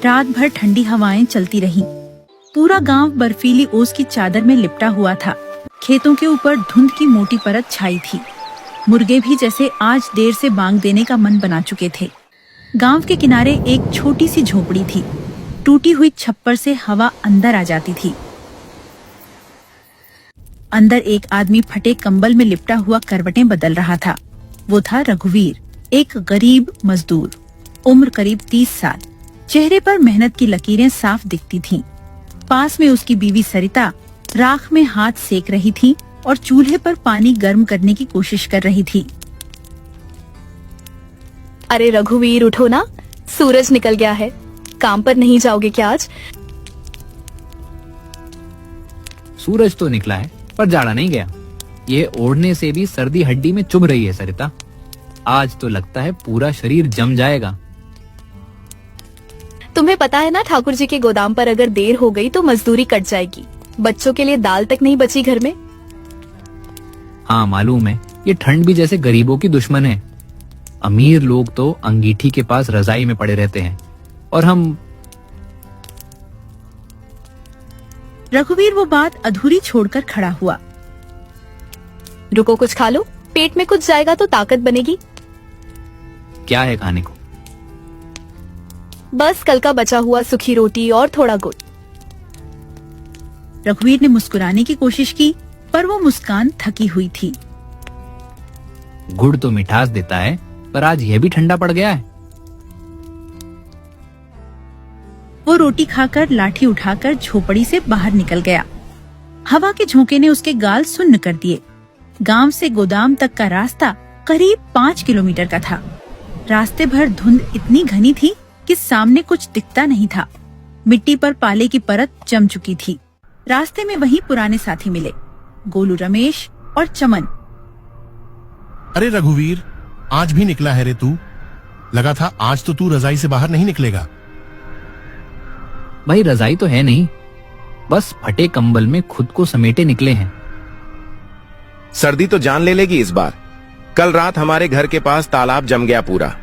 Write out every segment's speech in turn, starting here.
रात भर ठंडी हवाएं चलती रहीं। पूरा गांव बर्फीली ओस की चादर में लिपटा हुआ था। खेतों के ऊपर धुंध की मोटी परत छाई थी। मुर्गे भी जैसे आज देर से बांग देने का मन बना चुके थे। गांव के किनारे एक छोटी सी झोपड़ी थी। टूटी हुई छप्पर से हवा अंदर आ जाती थी। अंदर एक आदमी फटे कंबल में लिपटा हुआ करवटें बदल रहा था। वो था रघुवीर, एक गरीब मजदूर, उम्र करीब 30 साल। चेहरे पर मेहनत की लकीरें साफ दिखती थीं। पास में उसकी बीवी सरिता राख में हाथ सेक रही थी और चूल्हे पर पानी गर्म करने की कोशिश कर रही थी। अरे रघुवीर, उठो ना, सूरज निकल गया है। काम पर नहीं जाओगे क्या आज? सूरज तो निकला है पर जाड़ा नहीं गया। ये ओढ़ने से भी सर्दी हड्डी में चुभ रही है सरिता। आज तो लगता है पूरा शरीर जम जाएगा। तुम्हें पता है ना, ठाकुर जी के गोदाम पर अगर देर हो गई तो मजदूरी कट जाएगी। बच्चों के लिए दाल तक नहीं बची घर में। हाँ मालूम है, ये ठंड भी जैसे गरीबों की दुश्मन है। अमीर लोग तो अंगीठी के पास रजाई में पड़े रहते हैं और हम। रघुवीर वो बात अधूरी छोड़कर खड़ा हुआ। रुको, कुछ खा लो, पेट में कुछ जाएगा तो ताकत बनेगी। क्या है खाने को? बस कल का बचा हुआ सूखी रोटी और थोड़ा गुड़। रघुवीर ने मुस्कुराने की कोशिश की पर वो मुस्कान थकी हुई थी। गुड़ तो मिठास देता है पर आज यह भी ठंडा पड़ गया है। वो रोटी खाकर लाठी उठाकर झोपड़ी से बाहर निकल गया। हवा के झोंके ने उसके गाल सुन्न कर दिए। गांव से गोदाम तक का रास्ता करीब 5 किलोमीटर का था। रास्ते भर धुंध इतनी घनी थी कि सामने कुछ दिखता नहीं था। मिट्टी पर पाले की परत जम चुकी थी। रास्ते में वही पुराने साथी मिले, गोलू, रमेश और चमन। अरे रघुवीर, आज भी निकला है रे तू? लगा था आज तो तू रजाई से बाहर नहीं निकलेगा। भाई रजाई तो है नहीं, बस फटे कंबल में खुद को समेटे निकले हैं। सर्दी तो जान ले लेगी इस बार। कल रात हमारे घर के पास तालाब जम गया पूरा।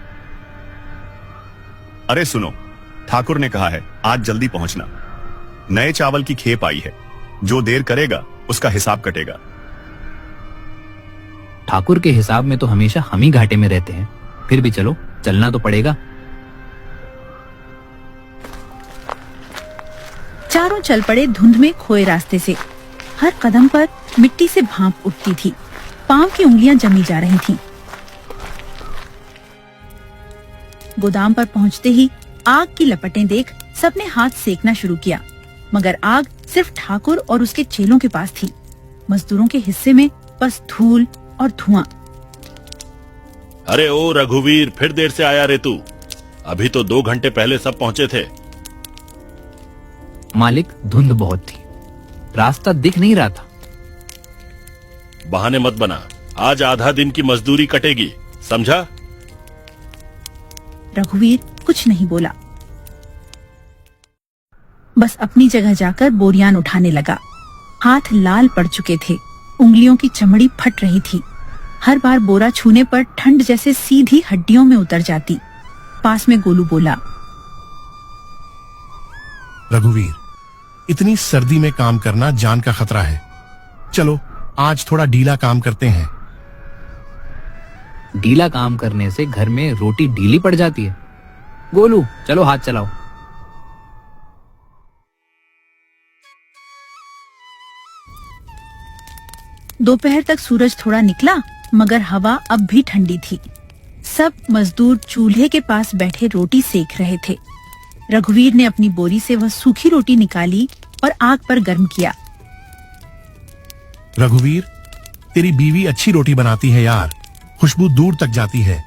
अरे सुनो, ठाकुर ने कहा है आज जल्दी पहुंचना। नए चावल की खेप आई है, जो देर करेगा उसका हिसाब कटेगा। ठाकुर के हिसाब में तो हमेशा हम ही घाटे में रहते हैं, फिर भी चलो, चलना तो पड़ेगा। चारों चल पड़े धुंध में खोए रास्ते से। हर कदम पर मिट्टी से भाप उठती थी। पांव की उंगलियां जमी जा रही थीं। गोदाम पर पहुंचते ही आग की लपटें देख सबने हाथ सेकना शुरू किया, मगर आग सिर्फ ठाकुर और उसके चेलों के पास थी। मजदूरों के हिस्से में बस धूल और धुआं। अरे ओ रघुवीर, फिर देर से आया रे तू? अभी तो 2 घंटे पहले सब पहुंचे थे। मालिक, धुंध बहुत थी, रास्ता दिख नहीं रहा था। बहाने मत बना, आज आधा दिन की मजदूरी कटेगी, समझा? रघुवीर कुछ नहीं बोला, बस अपनी जगह जाकर बोरियान उठाने लगा। हाथ लाल पड़ चुके थे, उंगलियों की चमड़ी फट रही थी। हर बार बोरा छूने पर ठंड जैसे सीधी हड्डियों में उतर जाती। पास में गोलू बोला, रघुवीर, इतनी सर्दी में काम करना जान का खतरा है। चलो आज थोड़ा ढीला काम करते हैं। ढीला काम करने से घर में रोटी ढीली पड़ जाती है। गोलू, चलो हाथ चलाओ। दोपहर तक सूरज थोड़ा निकला, मगर हवा अब भी ठंडी थी। सब मजदूर चूल्हे के पास बैठे रोटी सेक रहे थे। रघुवीर ने अपनी बोरी से वह सूखी रोटी निकाली और आग पर गर्म किया। रघुवीर, तेरी बीवी अच्छी रोटी बनाती है यार, खुशबू दूर तक जाती है।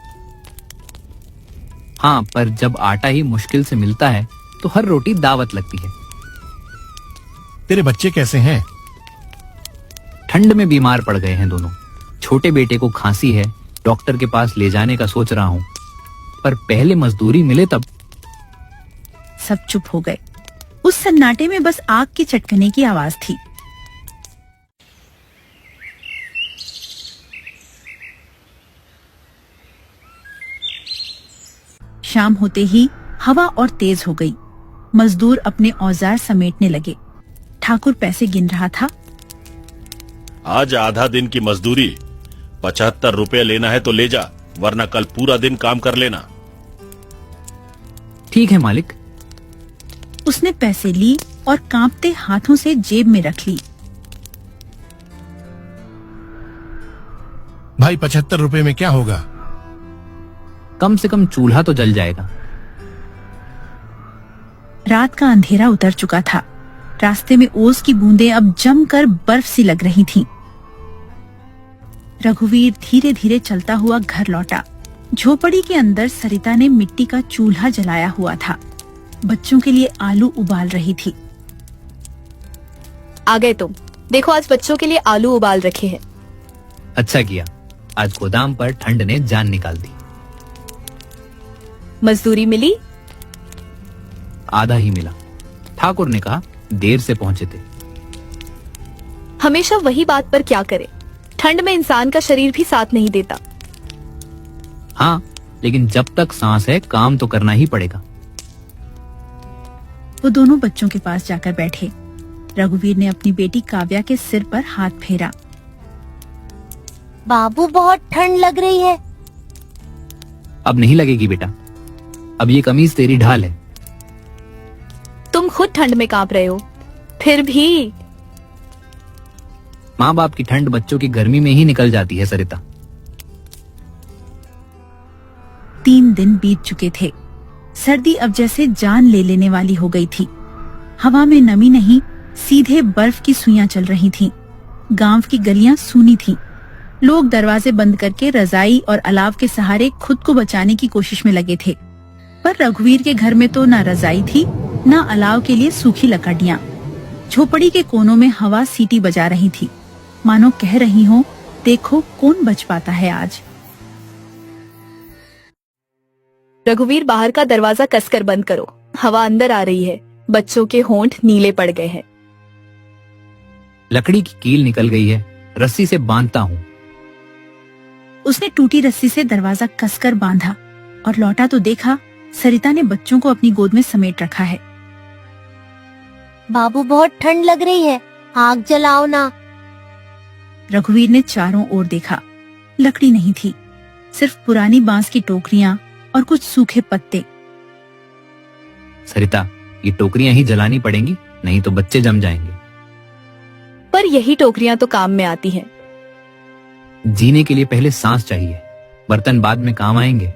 हाँ, पर जब आटा ही मुश्किल से मिलता है तो हर रोटी दावत लगती है। तेरे बच्चे कैसे हैं? ठंड में बीमार पड़ गए हैं दोनों। छोटे बेटे को खांसी है, डॉक्टर के पास ले जाने का सोच रहा हूँ, पर पहले मजदूरी मिले तब। सब चुप हो गए। उस सन्नाटे में बस आग की चटकने की आवाज थी। शाम होते ही हवा और तेज हो गई। मजदूर अपने औजार समेटने लगे। ठाकुर पैसे गिन रहा था। आज आधा दिन की मजदूरी 75 रुपए लेना है तो ले जा, वरना कल पूरा दिन काम कर लेना। ठीक है मालिक। उसने पैसे ली और कांपते हाथों से जेब में रख ली। भाई 75 रुपए में क्या होगा? कम से कम चूल्हा तो जल जाएगा। रात का अंधेरा उतर चुका था। रास्ते में ओस की बूंदें अब जमकर बर्फ सी लग रही थीं। रघुवीर धीरे धीरे चलता हुआ घर लौटा। झोपड़ी के अंदर सरिता ने मिट्टी का चूल्हा जलाया हुआ था। बच्चों के लिए आलू उबाल रही थी। आ गए तुम। देखो आज बच्चों के लिए आलू उबाल रखे हैं। अच्छा किया, आज गोदाम पर ठंड ने जान निकाल दी। मजदूरी मिली? आधा ही मिला। ठाकुर ने कहा देर से पहुंचे थे। हमेशा वही बात पर क्या करे, ठंड में इंसान का शरीर भी साथ नहीं देता। हाँ, लेकिन जब तक सांस है काम तो करना ही पड़ेगा। वो दोनों बच्चों के पास जाकर बैठे। रघुवीर ने अपनी बेटी काव्या के सिर पर हाथ फेरा। बाबू बहुत ठंड लग रही है। अब नहीं लगेगी बेटा, अब ये कमीज तेरी ढाल है। तुम खुद ठंड में कांप रहे हो, फिर भी। माँ बाप की ठंड बच्चों की गर्मी में ही निकल जाती है सरिता। 3 दिन बीत चुके थे। सर्दी अब जैसे जान ले लेने वाली हो गई थी। हवा में नमी नहीं, सीधे बर्फ की सुइयां चल रही थीं। गांव की गलियां सूनी थीं। लोग दरवाजे बंद करके रजाई और अलाव के सहारे खुद को बचाने की कोशिश में लगे थे। पर रघुवीर के घर में तो ना रजाई थी, ना अलाव के लिए सूखी लकड़ियां। झोपड़ी के कोनों में हवा सीटी बजा रही थी, मानो कह रही हो, देखो कौन बच पाता है आज। रघुवीर बाहर का दरवाजा कसकर बंद करो, हवा अंदर आ रही है। बच्चों के होंठ नीले पड़ गए हैं। लकड़ी की कील निकल गई है, रस्सी से बांधता हूँ। उसने टूटी रस्सी से दरवाजा कसकर बांधा और लौटा तो देखा सरिता ने बच्चों को अपनी गोद में समेट रखा है। बाबू बहुत ठंड लग रही है, आग जलाओ ना। रघुवीर ने चारों ओर देखा। लकड़ी नहीं थी, सिर्फ पुरानी बांस की टोकरियां और कुछ सूखे पत्ते। सरिता, ये टोकरियां ही जलानी पड़ेंगी, नहीं तो बच्चे जम जाएंगे। पर यही टोकरियां तो काम में आती हैं। जीने के लिए पहले सांस चाहिए, बर्तन बाद में काम आएंगे।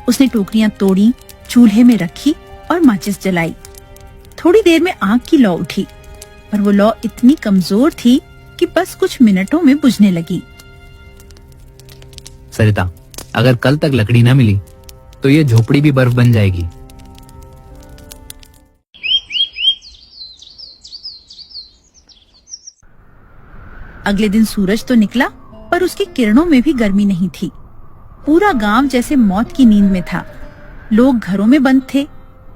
उसने टोकरियां तोड़ी, चूल्हे में रखी और माचिस जलाई। थोड़ी देर में आग की लौ उठी, पर वो लौ इतनी कमजोर थी कि बस कुछ मिनटों में बुझने लगी। सरिता, अगर कल तक लकड़ी न मिली तो ये झोपड़ी भी बर्फ बन जाएगी। अगले दिन सूरज तो निकला, पर उसकी किरणों में भी गर्मी नहीं थी। पूरा गांव जैसे मौत की नींद में था। लोग घरों में बंद थे।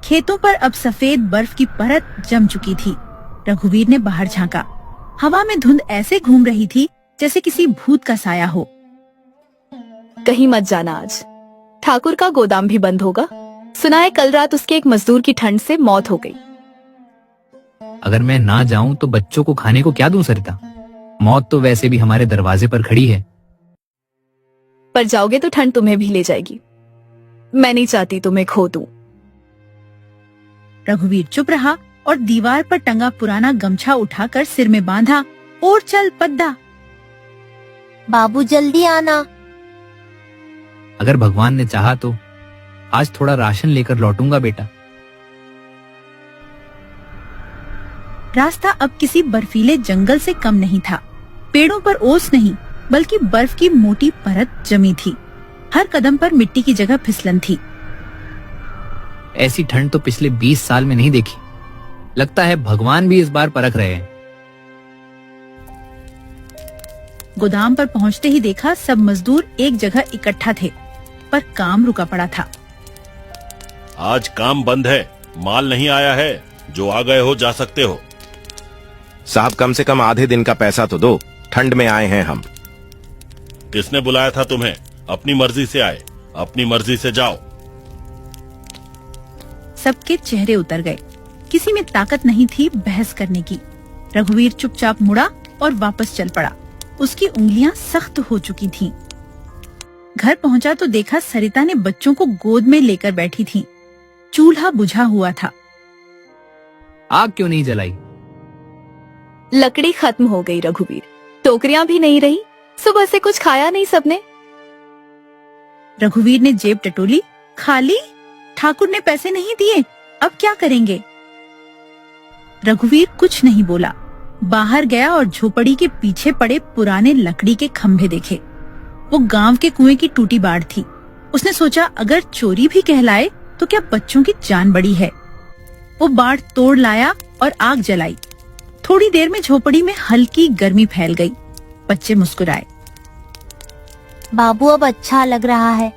खेतों पर अब सफेद बर्फ की परत जम चुकी थी। रघुवीर ने बाहर झांका। हवा में धुंध ऐसे घूम रही थी जैसे किसी भूत का साया हो। कहीं मत जाना आज, ठाकुर का गोदाम भी बंद होगा। सुना है कल रात उसके एक मजदूर की ठंड से मौत हो गई। अगर मैं ना जाऊं तो बच्चों को खाने को क्या दूं सरिता? मौत तो वैसे भी हमारे दरवाजे पर खड़ी है। पर जाओगे तो ठंड तुम्हें भी ले जाएगी। मैं नहीं चाहती तुम्हें खो दूं। रघुवीर चुप रहा और दीवार पर टंगा पुराना गमछा उठाकर सिर में बांधा और चल पद्दा। बाबू जल्दी आना। अगर भगवान ने चाहा तो आज थोड़ा राशन लेकर लौटूंगा बेटा। रास्ता अब किसी बर्फीले जंगल से कम नहीं था। पेड़ों पर ओस नहीं, बल्कि बर्फ की मोटी परत जमी थी। हर कदम पर मिट्टी की जगह फिसलन थी। ऐसी ठंड तो पिछले 20 साल में नहीं देखी। लगता है भगवान भी इस बार परख रहे हैं। गोदाम पर पहुंचते ही देखा सब मजदूर एक जगह इकट्ठा थे, पर काम रुका पड़ा था। आज काम बंद है, माल नहीं आया है। जो आ गए हो जा सकते हो। साहब, कम से कम आधे दिन का पैसा तो दो, ठंड में आए हैं हम। किसने बुलाया था तुम्हें? अपनी मर्जी से आए, अपनी मर्जी से जाओ। सबके चेहरे उतर गए। किसी में ताकत नहीं थी बहस करने की। रघुवीर चुपचाप मुड़ा और वापस चल पड़ा। उसकी उंगलियां सख्त हो चुकी थीं। घर पहुंचा तो देखा सरिता ने बच्चों को गोद में लेकर बैठी थी। चूल्हा बुझा हुआ था। आग क्यों नहीं जलाई? लकड़ी खत्म हो गई रघुवीर, टोकरियां भी नहीं रही, सुबह से कुछ खाया नहीं सबने। रघुवीर ने जेब टटोली। खाली? ठाकुर ने पैसे नहीं दिए, अब क्या करेंगे? रघुवीर कुछ नहीं बोला। बाहर गया और झोपड़ी के पीछे पड़े पुराने लकड़ी के खंभे देखे। वो गांव के कुएं की टूटी बाड़ थी। उसने सोचा अगर चोरी भी कहलाए तो क्या बच्चों की जान बड़ी है। वो बाड़ तोड़ लाया और आग जलाई। थोड़ी देर में झोपड़ी में हल्की गर्मी फैल गई। बच्चे मुस्कुराए। बाबू अब अच्छा लग रहा है।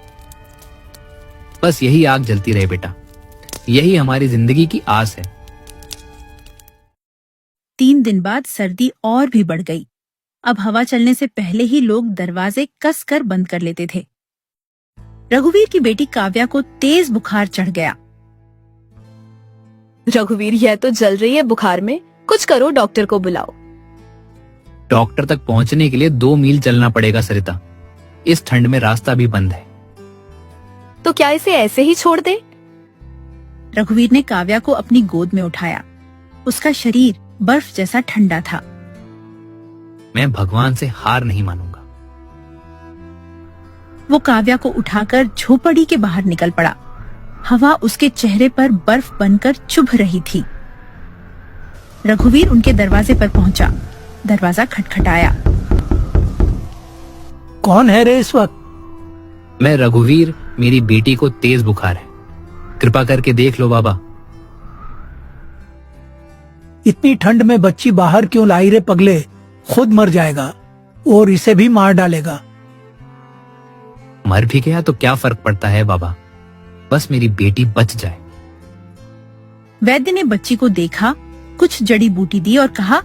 बस यही आग जलती रहे बेटा, यही हमारी जिंदगी की आस है। 3 दिन बाद सर्दी और भी बढ़ गई। अब हवा चलने से पहले ही लोग दरवाजे कसकर बंद कर लेते थे। रघुवीर की बेटी काव्या को तेज बुखार चढ़ गया। रघुवीर, यह तो जल रही है बुखार में, कुछ करो, डॉक्टर को बुलाओ। डॉक्टर तक पहुंचने के लिए 2 मील चलना पड़ेगा सरिता। इस ठंड में रास्ता भी बंद है। तो क्या इसे ऐसे ही छोड़ दे? रघुवीर ने काव्या को अपनी गोद में उठाया। उसका शरीर बर्फ जैसा ठंडा था। मैं भगवान से हार नहीं मानूंगा। वो काव्या को उठाकर झोपड़ी के बाहर निकल पड़ा। हवा उसके चेहरे पर बर्फ बनकर चुभ रही थी। रघुवीर उनके दरवाजे पर पहुंचा। दरवाजा खटखटाया। कौन है रे इस वक्त? मैं रघुवीर, मेरी बेटी को तेज बुखार है, कृपा करके देख लो बाबा। इतनी ठंड में बच्ची बाहर क्यों लाई रे पगले? खुद मर जाएगा और इसे भी मार डालेगा। मर भी गया तो क्या फर्क पड़ता है बाबा, बस मेरी बेटी बच जाए। वैद्य ने बच्ची को देखा, कुछ जड़ी बूटी दी और कहा,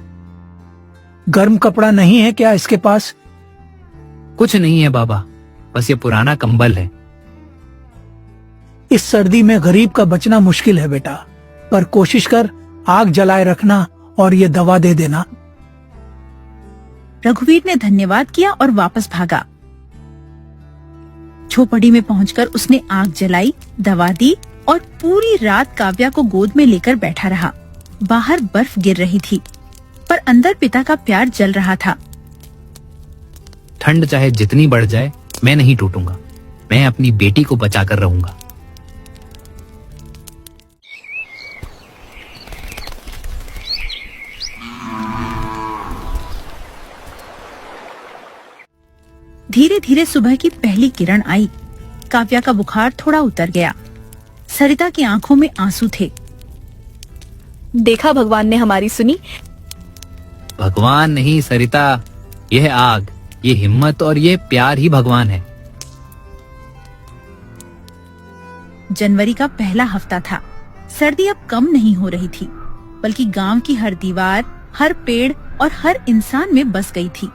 गर्म कपड़ा नहीं है क्या इसके पास? कुछ नहीं है बाबा, बस ये पुराना कंबल है। इस सर्दी में गरीब का बचना मुश्किल है बेटा, पर कोशिश कर आग जलाए रखना और ये दवा दे देना। रघुवीर ने धन्यवाद किया और वापस भागा। झोपड़ी में पहुंचकर उसने आग जलाई, दवा दी और पूरी रात काव्या को गोद में लेकर बैठा रहा। बाहर बर्फ गिर रही थी, पर अंदर पिता का प्यार जल रहा था। ठंड चाहे जितनी बढ़ जाए, मैं नहीं टूटूंगा। मैं अपनी बेटी को बचाकर रहूंगा। धीरे धीरे सुबह की पहली किरण आई। काव्या का बुखार थोड़ा उतर गया। सरिता की आंखों में आंसू थे। देखा, भगवान ने हमारी सुनी। भगवान नहीं सरिता, यह आग, ये हिम्मत और ये प्यार ही भगवान है। जनवरी का पहला हफ्ता था। सर्दी अब कम नहीं हो रही थी, बल्कि गांव की हर दीवार, हर पेड़ और हर इंसान में बस गई थी।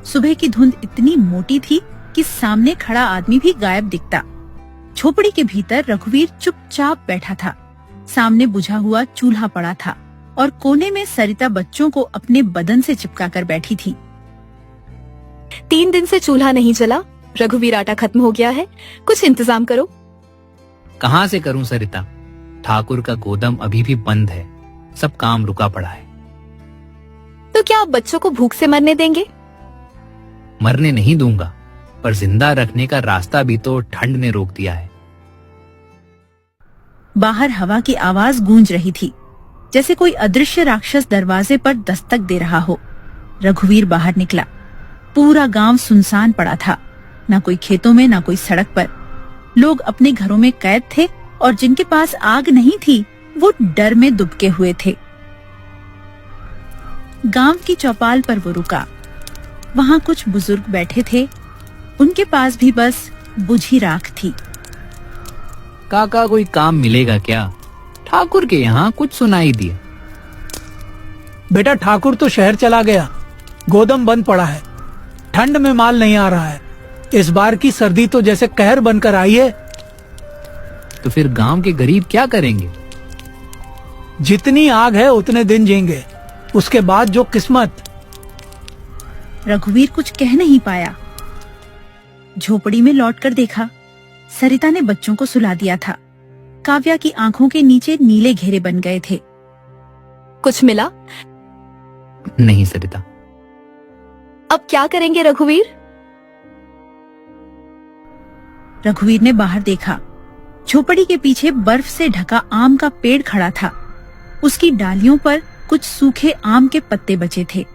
सुबह की धुंध इतनी मोटी थी कि सामने खड़ा आदमी भी गायब दिखता। झोपड़ी के भीतर रघुवीर चुपचाप बैठा था। सामने बुझा हुआ चूल्हा पड़ा था और कोने में सरिता बच्चों को अपने बदन से चिपका कर बैठी थी। 3 दिन से चूल्हा नहीं जला। रघुवीर, आटा खत्म हो गया है, कुछ इंतजाम करो। कहाँ से करूं सरिता, ठाकुर का गोदाम अभी भी बंद है, सब काम रुका पड़ा है। तो क्या आप बच्चों को भूख से मरने देंगे? मरने नहीं दूंगा, पर जिंदा रखने का रास्ता भी तो ठंड ने रोक दिया है। बाहर हवा की आवाज गूंज रही थी, जैसे कोई अदृश्य राक्षस दरवाजे पर दस्तक दे रहा हो। रघुवीर बाहर निकला। पूरा गांव सुनसान पड़ा था। ना कोई खेतों में, ना कोई सड़क पर। लोग अपने घरों में कैद थे और जिनके पास आग नहीं थी वो डर में दुबके हुए थे। गांव की चौपाल पर वो रुका। वहाँ कुछ बुजुर्ग बैठे थे। उनके पास भी बस बुझी राख थी। काका, कोई काम मिलेगा क्या? ठाकुर के यहाँ कुछ सुनाई दिया। बेटा, ठाकुर तो शहर चला गया, गोदाम बंद पड़ा है, ठंड में माल नहीं आ रहा है। इस बार की सर्दी तो जैसे कहर बनकर आई है। तो फिर गांव के गरीब क्या करेंगे? जितनी आग है उतने दिन जिएंगे, उसके बाद जो किस्मत। रघुवीर कुछ कह नहीं पाया। झोपड़ी में लौटकर देखा, सरिता ने बच्चों को सुला दिया था। काव्या की आंखों के नीचे नीले घेरे बन गए थे। कुछ मिला? नहीं सरिता। अब क्या करेंगे रघुवीर? रघुवीर ने बाहर देखा। झोपड़ी के पीछे बर्फ से ढका आम का पेड़ खड़ा था। उसकी डालियों पर कुछ सूखे आम के पत्ते बचे थे।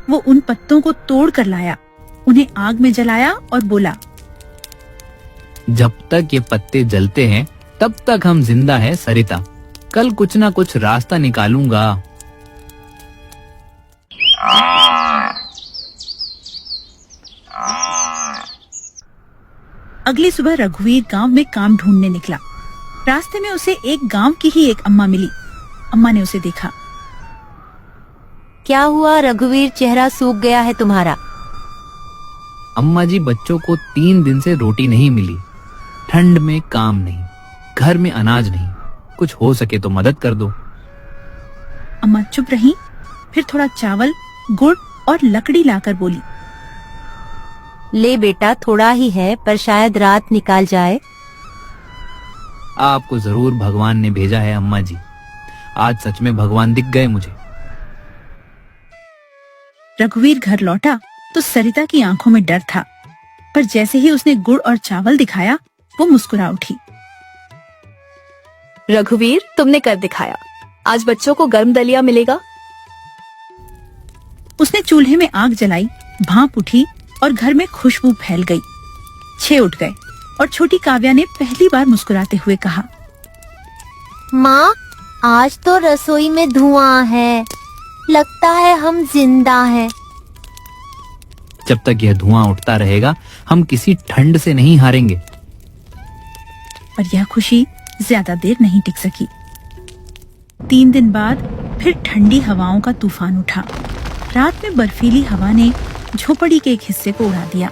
वो उन पत्तों को तोड़ कर लाया, उन्हें आग में जलाया और बोला, जब तक ये पत्ते जलते हैं तब तक हम जिंदा हैं सरिता। कल कुछ ना कुछ रास्ता निकालूंगा। अगली सुबह रघुवीर गांव में काम ढूंढने निकला। रास्ते में उसे एक गांव की ही एक अम्मा मिली। अम्मा ने उसे देखा। क्या हुआ रघुवीर, चेहरा सूख गया है तुम्हारा? अम्मा जी, बच्चों को 3 दिन से रोटी नहीं मिली। ठंड में काम नहीं, घर में अनाज नहीं, कुछ हो सके तो मदद कर दो। अम्मा चुप रही, फिर थोड़ा चावल, गुड़ और लकड़ी लाकर बोली, ले बेटा, थोड़ा ही है पर शायद रात निकाल जाए। आपको जरूर भगवान ने भेजा है अम्मा जी। आज सच में भगवान दिख गए मुझे। रघुवीर घर लौटा तो सरिता की आंखों में डर था, पर जैसे ही उसने गुड़ और चावल दिखाया वो मुस्कुरा उठी। रघुवीर, तुमने कर दिखाया। आज बच्चों को गर्म दलिया मिलेगा। उसने चूल्हे में आग जलाई, भाप उठी और घर में खुशबू फैल गई। 6 उठ गए और छोटी काव्या ने पहली बार मुस्कुराते हुए कहा, माँ, आज तो रसोई में धुआं है, लगता है हम जिंदा हैं। जब तक यह धुआं उठता रहेगा हम किसी ठंड से नहीं हारेंगे। पर यह खुशी ज्यादा देर नहीं टिक सकी। 3 दिन बाद फिर ठंडी हवाओं का तूफान उठा। रात में बर्फीली हवा ने झोपड़ी के एक हिस्से को उड़ा दिया।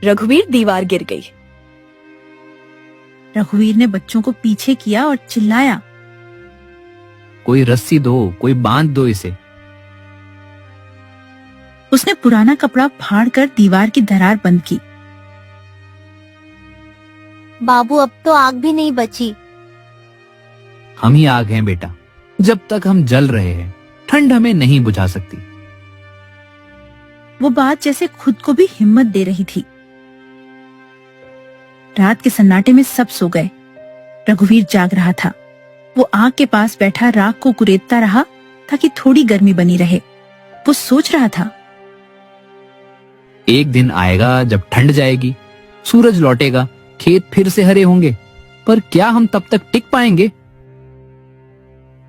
रघुवीर, दीवार गिर गई। रघुवीर ने बच्चों को पीछे किया और चिल्लाया, कोई रस्सी दो, कोई बांध दो इसे। उसने पुराना कपड़ा फाड़कर दीवार की दरार बंद की। बाबू, अब तो आग भी नहीं बची। हम ही आग हैं बेटा। जब तक हम जल रहे हैं ठंड हमें नहीं बुझा सकती। वो बात जैसे खुद को भी हिम्मत दे रही थी। रात के सन्नाटे में सब सो गए। रघुवीर जाग रहा था। वो आग के पास बैठा राख को कुरेदता रहा ताकि थोड़ी गर्मी बनी रहे। वो सोच रहा था, एक दिन आएगा जब ठंड जाएगी, सूरज लौटेगा, खेत फिर से हरे होंगे, पर क्या हम तब तक टिक पाएंगे?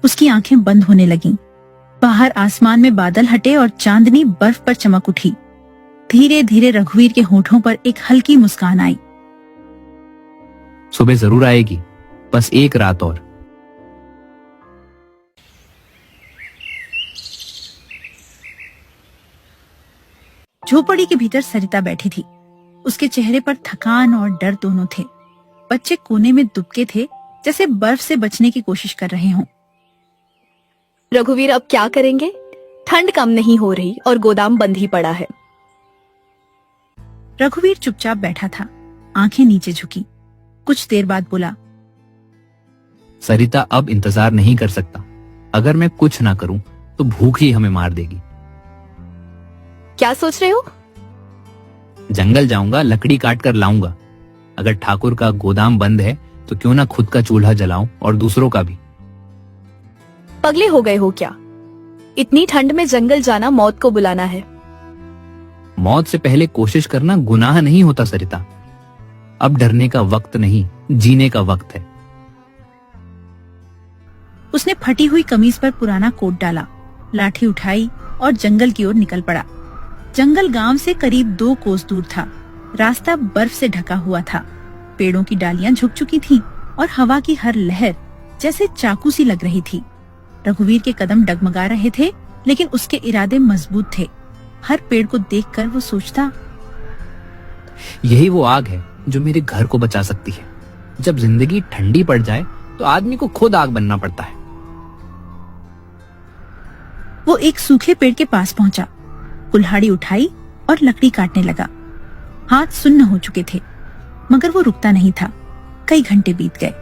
उसकी आंखें बंद होने लगीं। बाहर आसमान में बादल हटे और चांदनी बर्फ पर चमक उठी। धीरे धीरे रघुवीर के होठों पर एक हल्की मुस्कान आई। सुबह जरूर आएगी, बस एक रात और। झोपड़ी के भीतर सरिता बैठी थी। उसके चेहरे पर थकान और डर दोनों थे। बच्चे कोने में दुबके थे, जैसे बर्फ से बचने की कोशिश कर रहे हों। रघुवीर, अब क्या करेंगे? ठंड कम नहीं हो रही और गोदाम बंद ही पड़ा है। रघुवीर चुपचाप बैठा था, आंखें नीचे झुकी। कुछ देर बाद बोला, सरिता, अब इंतजार नहीं कर सकता। अगर मैं कुछ ना करूं तो भूख ही हमें मार देगी। क्या सोच रहे हो? जंगल जाऊंगा, लकड़ी काट कर लाऊंगा। अगर ठाकुर का गोदाम बंद है तो क्यों ना खुद का चूल्हा जलाऊं और दूसरों का भी। पगले हो गए हो क्या? इतनी ठंड में जंगल जाना मौत को बुलाना है। मौत से पहले कोशिश करना गुनाह नहीं होता सरिता। अब डरने का वक्त नहीं, जीने का वक्त है। उसने फटी हुई कमीज पर पुराना कोट डाला, लाठी उठाई और जंगल की ओर निकल पड़ा। जंगल गांव से करीब 2 कोस दूर था। रास्ता बर्फ से ढका हुआ था। पेड़ों की डालियां झुक चुकी थीं और हवा की हर लहर जैसे चाकू सी लग रही थी। रघुवीर के कदम डगमगा रहे थे, लेकिन उसके इरादे मजबूत थे। हर पेड़ को देखकर वो सोचता, यही वो आग है जो मेरे घर को बचा सकती है। जब जिंदगी ठंडी पड़ जाए तो आदमी को खुद आग बनना पड़ता है। वो एक सूखे पेड़ के पास पहुंचा, कुल्हाड़ी उठाई और लकड़ी काटने लगा। हाथ सुन्न हो चुके थे, मगर वो रुकता नहीं था। कई घंटे बीत गए।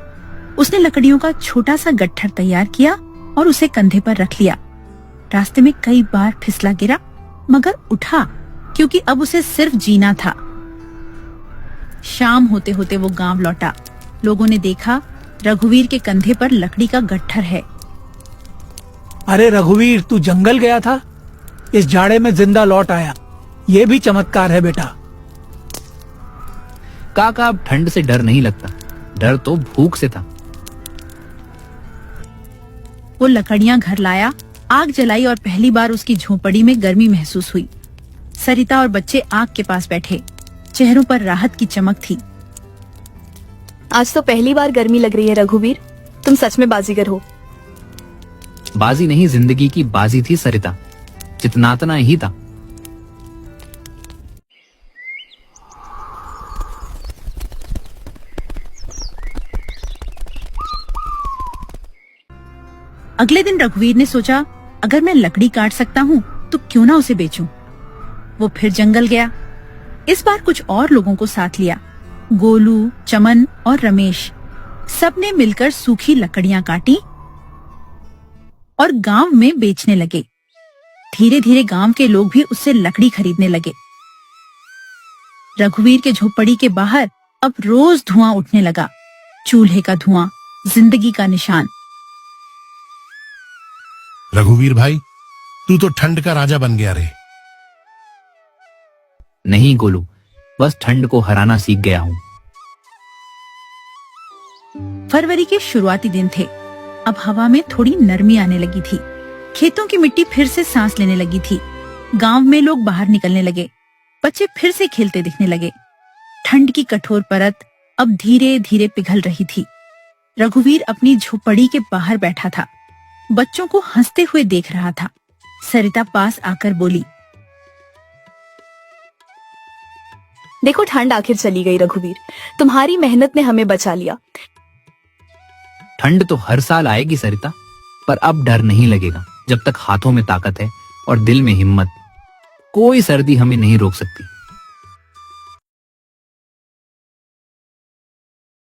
उसने लकड़ियों का छोटा सा गट्ठर तैयार किया और उसे कंधे पर रख लिया। रास्ते में कई बार फिसला गिरा, मगर उठा, क्योंकि अब उसे सिर्फ जीना था। शाम होते होते वो गांव लौटा। लोगों ने देखा रघुवीर के कंधे पर लकड़ी का गट्ठर है। अरे रघुवीर, तू जंगल गया था, इस जाड़े में जिंदा लौट आया। ये भी चमत्कार है बेटा। काका, अब ठंड से डर नहीं लगता, डर तो भूख से था। वो लकड़ियां घर लाया, आग जलाई और पहली बार उसकी झोपड़ी में गर्मी महसूस हुई। सरिता और बच्चे आग के पास बैठे, चेहरों पर राहत की चमक थी। आज तो पहली बार गर्मी लग रही है रघुवीर, तुम सच में बाजीगर हो। बाजी नहीं, जिंदगी की बाजी थी सरिता, चितनातना ही था। अगले दिन रघुवीर ने सोचा, अगर मैं लकड़ी काट सकता हूँ तो क्यों ना उसे बेचूं। वो फिर जंगल गया। इस बार कुछ और लोगों को साथ लिया। गोलू, चमन और रमेश, सबने मिलकर सूखी लकड़ियां काटी और गांव में बेचने लगे। धीरे धीरे गांव के लोग भी उससे लकड़ी खरीदने लगे। रघुवीर के झोपड़ी के बाहर अब रोज धुआं उठने लगा। चूल्हे का धुआं, जिंदगी का निशान। रघुवीर भाई, तू तो ठंड का राजा बन गया रे। नहीं गोलू, बस ठंड को हराना सीख गया हूँ। फरवरी के शुरुआती दिन थे। अब हवा में थोड़ी नरमी आने लगी थी। खेतों की मिट्टी फिर से सांस लेने लगी थी। गांव में लोग बाहर निकलने लगे। बच्चे फिर से खेलते दिखने लगे। ठंड की कठोर परत अब धीरे धीरे पिघल रही थी। रघुवीर अपनी झोपड़ी के बाहर बैठा था, बच्चों को हंसते हुए देख रहा था। सरिता पास आकर बोली, देखो ठंड आखिर चली गई रघुवीर, तुम्हारी मेहनत ने हमें बचा लिया। ठंड तो हर साल आएगी सरिता, पर अब डर नहीं लगेगा। जब तक हाथों में ताकत है और दिल में हिम्मत, कोई सर्दी हमें नहीं रोक सकती।